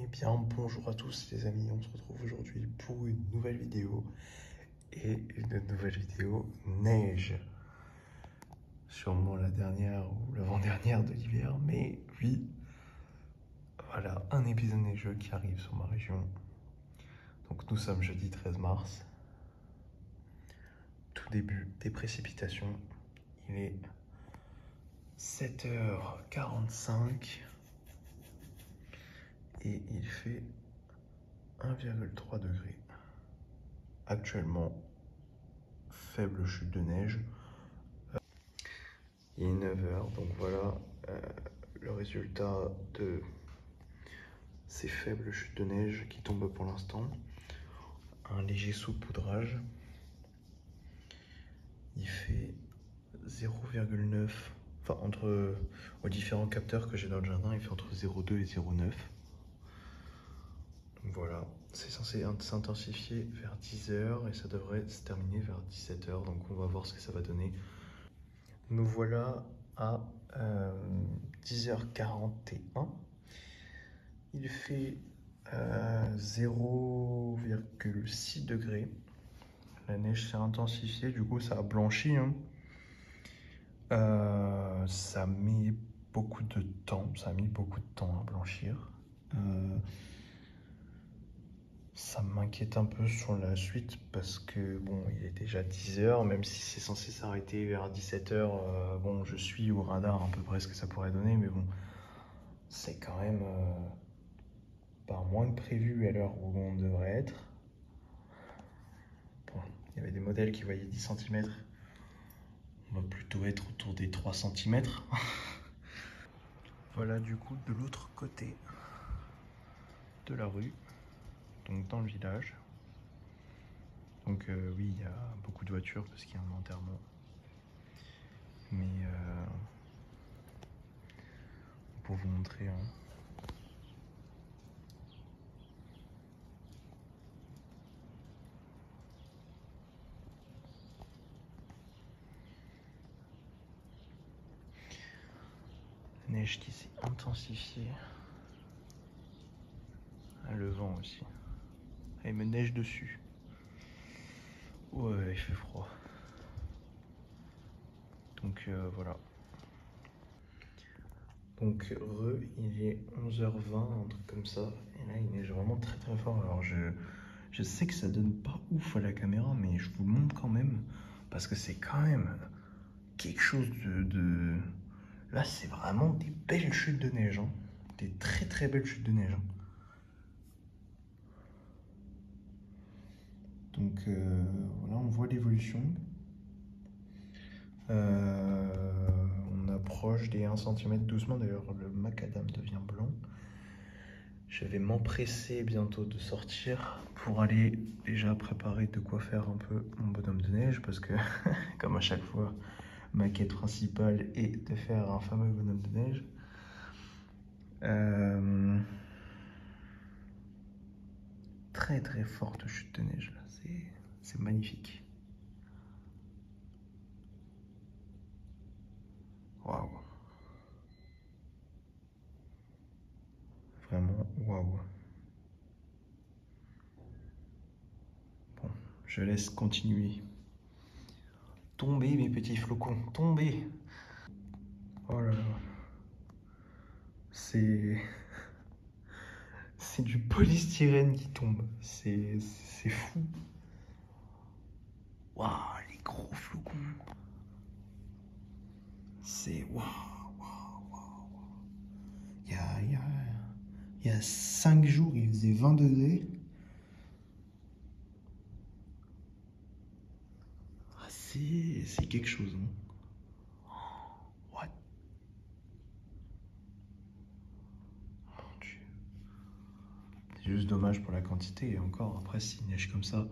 Eh bien, bonjour à tous les amis, on se retrouve aujourd'hui pour une nouvelle vidéo et une nouvelle vidéo neige. Sûrement la dernière ou l'avant-dernière de l'hiver, mais oui, voilà un épisode neigeux qui arrive sur ma région. Donc nous sommes jeudi 13 mars, tout début des précipitations, il est 7h45 et il fait 1,3 degré. Actuellement, faible chute de neige. Il est 9h, donc voilà le résultat de ces faibles chutes de neige qui tombent pour l'instant. Un léger saupoudrage. Il fait 0,9, enfin aux différents capteurs que j'ai dans le jardin, il fait entre 0,2 et 0,9. Donc voilà, c'est censé s'intensifier vers 10h et ça devrait se terminer vers 17h, donc on va voir ce que ça va donner. Nous voilà à 10h41. Il fait 0,6 degrés. La neige s'est intensifiée, du coup ça a blanchi. Ça met beaucoup de temps, ça a mis beaucoup de temps à blanchir. Ça m'inquiète un peu sur la suite parce que bon, il est déjà 10h, même si c'est censé s'arrêter vers 17h. Bon, je suis au radar à peu près ce que ça pourrait donner, mais bon, c'est quand même pas moins que prévu à l'heure où on devrait être. Bon, il y avait des modèles qui voyaient 10 cm. On va plutôt être autour des 3 cm. Voilà du coup de l'autre côté de la rue, donc dans le village. Donc oui, il y a beaucoup de voitures parce qu'il y a un enterrement. Mais pour vous montrer, la neige qui s'est intensifiée. Le vent aussi. Et il me neige dessus. Ouais, il fait froid. Donc voilà. Donc il est 11h20, un truc comme ça. Et là, il neige vraiment très très fort. Alors je sais que ça donne pas ouf à la caméra, mais je vous le montre quand même. Parce que c'est quand même quelque chose de... Là, c'est vraiment des belles chutes de neige. Des très très belles chutes de neige. Donc voilà, on voit l'évolution. On approche des 1 cm doucement. D'ailleurs, le macadam devient blanc. Je vais m'empresser bientôt de sortir pour aller déjà préparer de quoi faire un peu mon bonhomme de neige. Parce que, comme à chaque fois, ma quête principale est de faire un fameux bonhomme de neige. Très très forte chute de neige là, c'est magnifique. Waouh. Vraiment waouh. Bon, je laisse continuer. Tombez mes petits flocons, tombez. Oh là là. C'est du polystyrène qui tombe. C'est fou. Waouh, les gros flocons. C'est waouh, waouh, waouh. Il y a 5 jours, il faisait 20 degrés. Ah, c'est quelque chose. What? Mon Dieu. C'est juste dommage pour la quantité. Et encore, après, s'il neige comme ça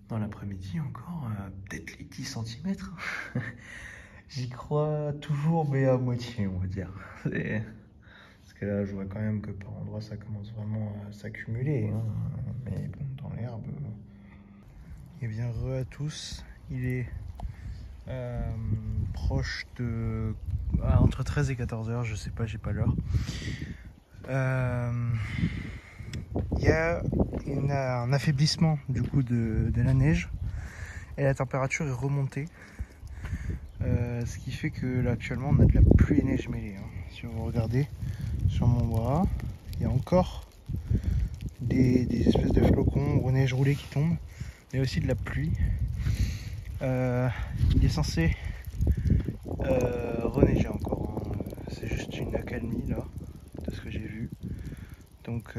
dans l'après-midi, encore, peut-être les 10 cm. J'y crois toujours, mais à moitié, on va dire. Parce que là, je vois quand même que par endroits, ça commence vraiment à s'accumuler. Mais bon, dans l'herbe... Eh bien, à tous. Il est proche de... entre 13 et 14h, je sais pas, j'ai pas l'heure. il y a un affaiblissement du coup de la neige et la température est remontée. Ce qui fait que là actuellement on a de la pluie et neige mêlée. Si vous regardez sur mon bras, il y a encore des espèces de flocons ou neige roulée qui tombent, mais aussi de la pluie. Il est censé reneiger encore. C'est juste une accalmie là, de ce que j'ai vu. Donc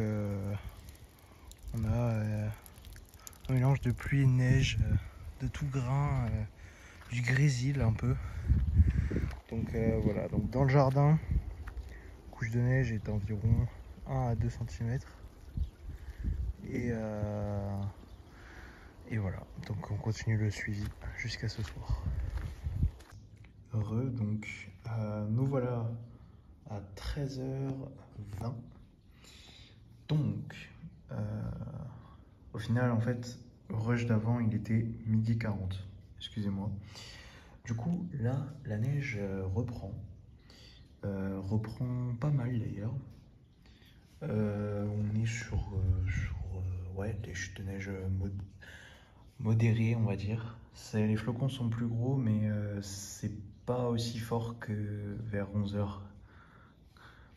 on a un mélange de pluie et de neige, de tout grain, du grésil un peu. Donc voilà, donc dans le jardin, couche de neige est d'environ 1 à 2 cm. Et voilà, donc on continue le suivi jusqu'à ce soir. Donc nous voilà à 13h20. Donc, au final, en fait, rush d'avant, il était 12h40. Excusez-moi. Du coup, là, la neige reprend. Reprend pas mal d'ailleurs. On est sur ouais, des chutes de neige modérées, on va dire. Les flocons sont plus gros, mais c'est pas aussi fort que vers 11h.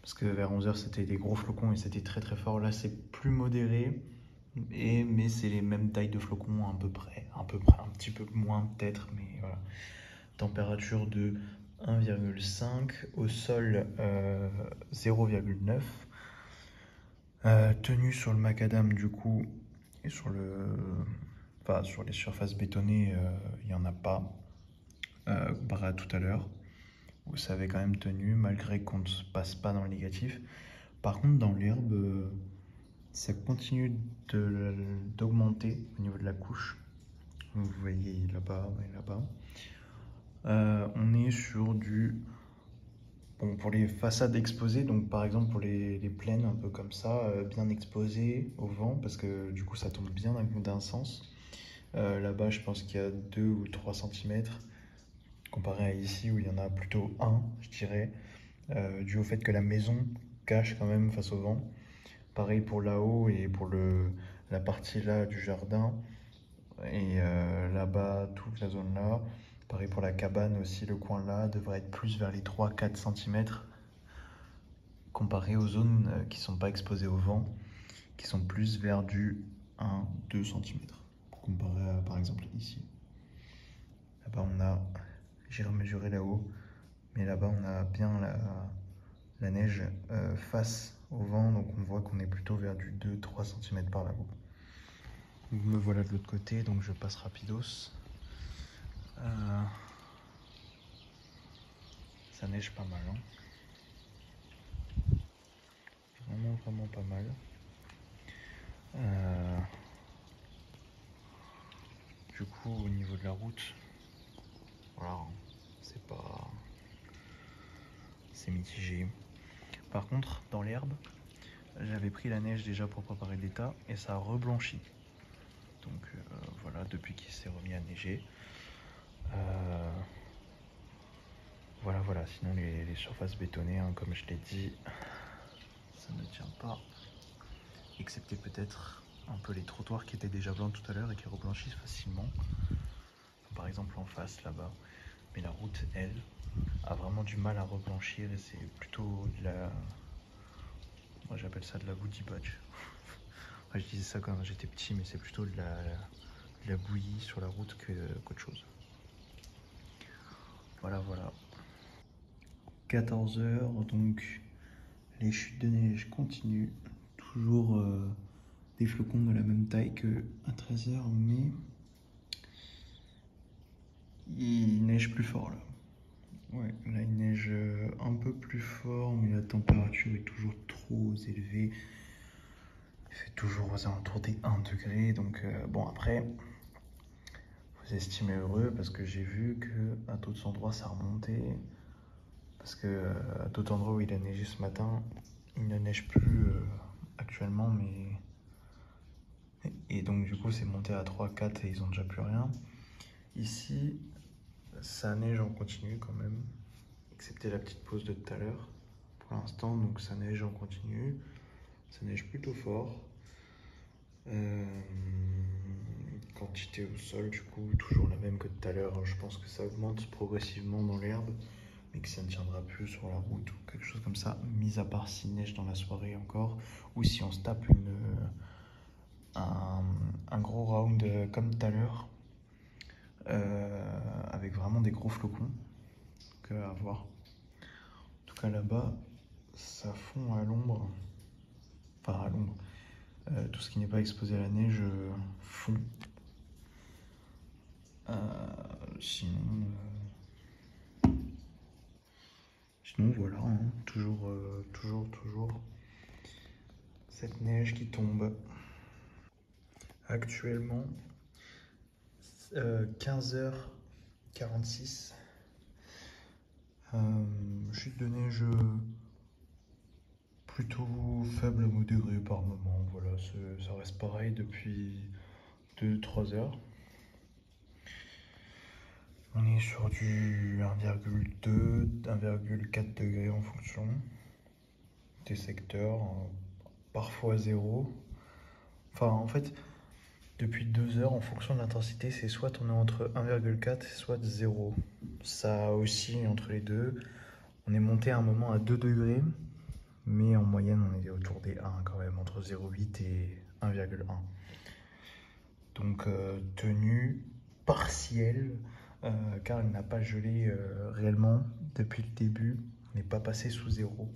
Parce que vers 11h, c'était des gros flocons et c'était très très fort. Là, c'est plus modéré, mais c'est les mêmes tailles de flocons à peu près, un petit peu moins peut-être, mais voilà. Température de 1,5, au sol 0,9. Tenue sur le macadam du coup, et sur les surfaces bétonnées, il n'y en a pas, comparé à tout à l'heure, où ça avait quand même tenu, malgré qu'on ne se passe pas dans le négatif. Par contre, dans l'herbe, ça continue d'augmenter au niveau de la couche. Vous voyez là-bas et là-bas. On est sur bon, pour les façades exposées, donc par exemple pour les plaines un peu comme ça, bien exposées au vent, parce que du coup ça tombe bien d'un sens. Là-bas, je pense qu'il y a 2 ou 3 cm, comparé à ici où il y en a plutôt 1, je dirais, dû au fait que la maison cache quand même face au vent. Pareil pour là-haut et pour la partie là du jardin. Et là-bas, toute la zone là. Pareil pour la cabane aussi, le coin là devrait être plus vers les 3-4 cm comparé aux zones qui ne sont pas exposées au vent, qui sont plus vers du 1-2 cm. Comparé à par exemple ici. Là-bas j'ai remesuré là-haut, mais là-bas on a bien la neige face au vent, donc on voit qu'on est plutôt vers du 2-3 cm par là-haut. Me voilà de l'autre côté, donc je passe rapidos. Ça neige pas mal, hein. Vraiment pas mal. Du coup, au niveau de la route, voilà, c'est mitigé. Par contre, dans l'herbe, j'avais pris la neige déjà pour préparer l'état et ça a reblanchi. Donc voilà, depuis qu'il s'est remis à neiger. Voilà, sinon les surfaces bétonnées, hein, comme je l'ai dit, ça ne tient pas. Excepté peut-être un peu les trottoirs qui étaient déjà blancs tout à l'heure et qui reblanchissent facilement. Par exemple en face là-bas. Mais la route, elle, a vraiment du mal à reblanchir et c'est plutôt de la... Moi j'appelle ça de la woody badge. Je disais ça quand j'étais petit, mais c'est plutôt de la bouillie sur la route qu'autre chose. Voilà. 14h, donc les chutes de neige continuent. Toujours des flocons de la même taille qu'à 13h, mais il neige plus fort là. Ouais, là il neige un peu plus fort, mais la température est toujours trop élevée. Il fait toujours aux alentours des 1 degré, donc bon après, vous estimez heureux parce que j'ai vu qu'à d'autres endroits ça remontait. Parce que à d'autres endroits où il a neigé ce matin, il ne neige plus actuellement, mais... Et donc du coup c'est monté à 3-4 et ils ont déjà plus rien. Ici, ça neige en continu quand même, excepté la petite pause de tout à l'heure. Pour l'instant, donc ça neige en continu, ça neige plutôt fort. Quantité au sol, du coup, toujours la même que tout à l'heure. Je pense que ça augmente progressivement dans l'herbe, mais que ça ne tiendra plus sur la route ou quelque chose comme ça, mis à part s'il neige dans la soirée encore, ou si on se tape un gros round comme tout à l'heure, avec vraiment des gros flocons, à voir. En tout cas là-bas, ça fond à l'ombre, enfin à l'ombre. Tout ce qui n'est pas exposé à la neige fond. Sinon voilà, hein, toujours cette neige qui tombe. Actuellement, 15h46. Chute de neige plutôt faible à modérée par moment. Voilà, ça reste pareil depuis 2-3 heures. On est sur du 1,2, 1,4 degrés en fonction des secteurs, parfois 0. Enfin, en fait, depuis 2 heures, en fonction de l'intensité, c'est soit on est entre 1,4 soit 0. Ça oscille entre les deux. On est monté à un moment à 2 degrés, mais en moyenne, on est autour des 1 quand même, entre 0,8 et 1,1. Donc, tenue partielle. Car il n'a pas gelé réellement depuis le début. On n'est pas passé sous 0.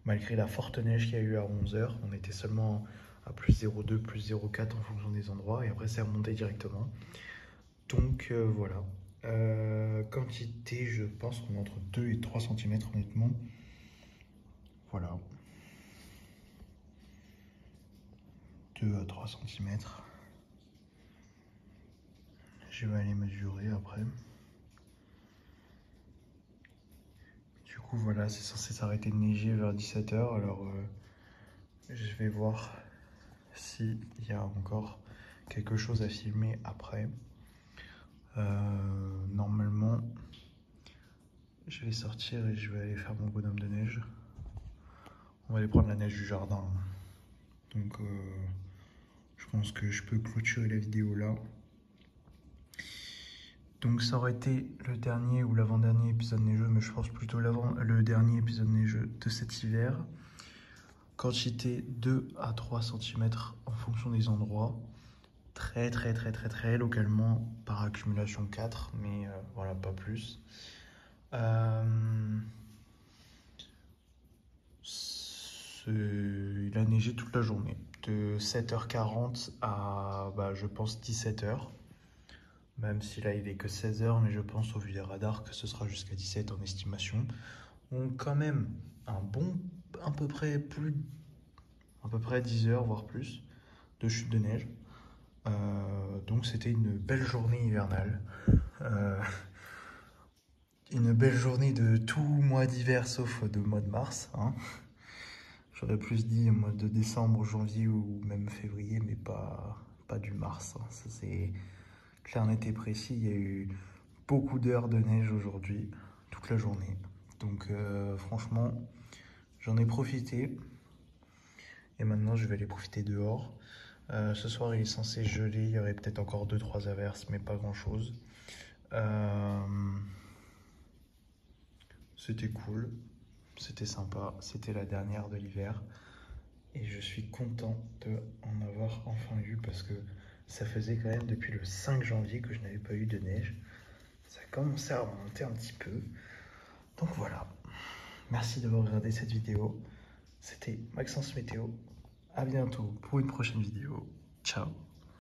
Malgré la forte neige qu'il y a eu à 11h, on était seulement à plus 0,2, plus 0,4 en fonction des endroits. Et après, c'est remonté directement. Donc voilà. Quantité, je pense qu'on est entre 2 et 3 cm honnêtement. Voilà. 2 à 3 cm. Je vais aller mesurer après. Du coup, voilà, c'est censé s'arrêter de neiger vers 17h. Alors, je vais voir s'il y a encore quelque chose à filmer après. Normalement, je vais sortir et je vais aller faire mon bonhomme de neige. On va aller prendre la neige du jardin. Donc, je pense que je peux clôturer la vidéo là. Donc ça aurait été le dernier ou l'avant-dernier épisode neigeux, mais je pense plutôt le dernier épisode neigeux de cet hiver. Quantité 2 à 3 cm en fonction des endroits. Très localement, par accumulation 4, mais voilà, pas plus. Il a neigé toute la journée, de 7h40 à je pense 17h. Même si là il est que 16h, mais je pense au vu des radars que ce sera jusqu'à 17 en estimation. Donc quand même un bon, à peu près 10 heures voire plus de chute de neige. Donc c'était une belle journée hivernale. Une belle journée de tout mois d'hiver sauf de mois de mars. Hein. J'aurais plus dit mois de décembre, janvier ou même février, mais pas du mars. Hein. Ça c'est clair, net et précis. Il y a eu beaucoup d'heures de neige aujourd'hui, toute la journée. Donc franchement, j'en ai profité. Et maintenant, je vais aller profiter dehors. Ce soir, il est censé geler. Il y aurait peut-être encore 2-3 averses, mais pas grand-chose. C'était cool. C'était sympa. C'était la dernière de l'hiver. Et je suis content d'en avoir enfin eu parce que ça faisait quand même depuis le 5 janvier que je n'avais pas eu de neige. Ça commençait à remonter un petit peu. Donc voilà. Merci d'avoir regardé cette vidéo. C'était Maxence Météo. À bientôt pour une prochaine vidéo. Ciao.